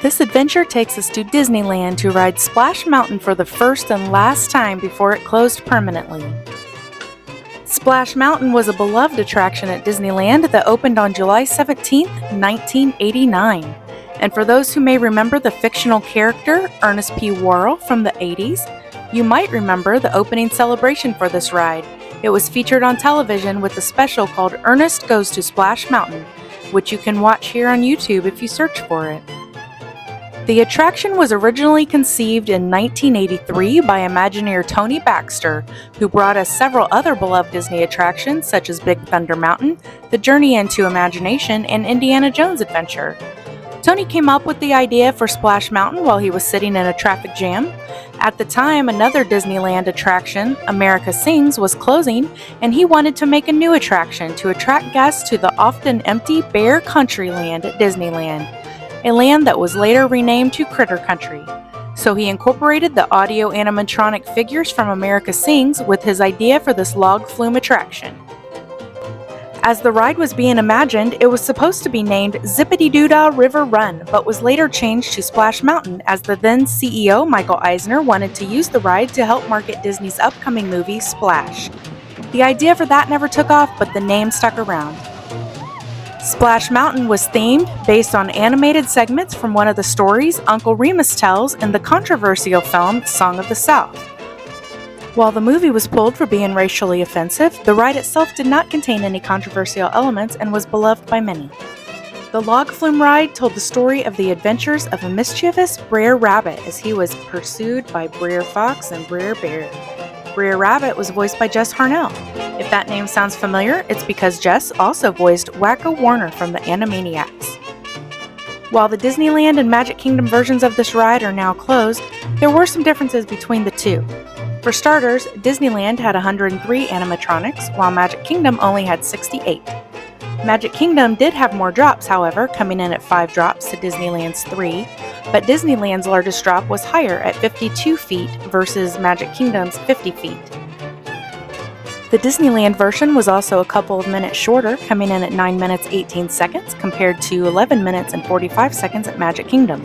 This adventure takes us to Disneyland to ride Splash Mountain for the first and last time before it closed permanently. Splash Mountain was a beloved attraction at Disneyland that opened on July 17, 1989. And for those who may remember the fictional character Ernest P. Worrell from the 80s, you might remember the opening celebration for this ride. It was featured on television with a special called Ernest Goes to Splash Mountain, which you can watch here on YouTube if you search for it. The attraction was originally conceived in 1983 by Imagineer Tony Baxter, who brought us several other beloved Disney attractions such as Big Thunder Mountain, The Journey into Imagination, and Indiana Jones Adventure. Tony came up with the idea for Splash Mountain while he was sitting in a traffic jam. At the time, another Disneyland attraction, America Sings, was closing, and he wanted to make a new attraction to attract guests to the often empty Bear Country Land at Disneyland, a land that was later renamed to Critter Country. So he incorporated the audio animatronic figures from America Sings with his idea for this log flume attraction. As the ride was being imagined, it was supposed to be named Zippity-Doo-Dah River Run, but was later changed to Splash Mountain as the then CEO Michael Eisner wanted to use the ride to help market Disney's upcoming movie Splash. The idea for that never took off, but the name stuck around. Splash Mountain was themed based on animated segments from one of the stories Uncle Remus tells in the controversial film Song of the South. While the movie was pulled for being racially offensive, the ride itself did not contain any controversial elements and was beloved by many. The log flume ride told the story of the adventures of a mischievous Brer Rabbit as he was pursued by Brer Fox and Brer Bear. Brer Rabbit was voiced by Jess Harnell. If that name sounds familiar, it's because Jess also voiced Wacko Warner from the Animaniacs. While the Disneyland and Magic Kingdom versions of this ride are now closed, there were some differences between the two. For starters, Disneyland had 103 animatronics, while Magic Kingdom only had 68. Magic Kingdom did have more drops, however, coming in at 5 drops to Disneyland's 3, but Disneyland's largest drop was higher at 52 feet versus Magic Kingdom's 50 feet. The Disneyland version was also a couple of minutes shorter, coming in at 9 minutes 18 seconds compared to 11 minutes and 45 seconds at Magic Kingdom.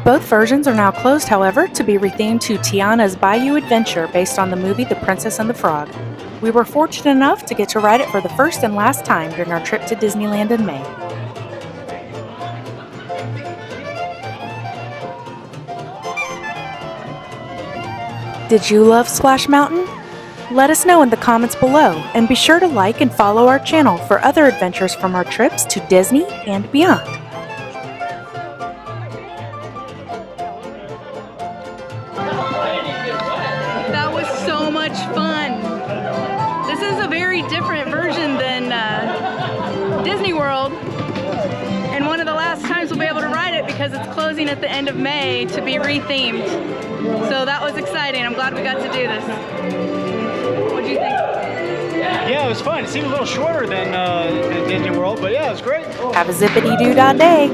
Both versions are now closed, however, to be rethemed to Tiana's Bayou Adventure based on the movie The Princess and the Frog. We were fortunate enough to get to ride it for the first and last time during our trip to Disneyland in May. Did you love Splash Mountain? Let us know in the comments below, and be sure to like and follow our channel for other adventures from our trips to Disney and beyond. That was so much fun. This is a very different version than Disney World, and one of the last times we'll be able to ride it because it's closing at the end of May to be rethemed. So that was exciting. I'm glad we got to do this. What do you think? Yeah, it was fun. It seemed a little shorter than Disney World, but yeah, it was great. Have a zippity-doo-dah day!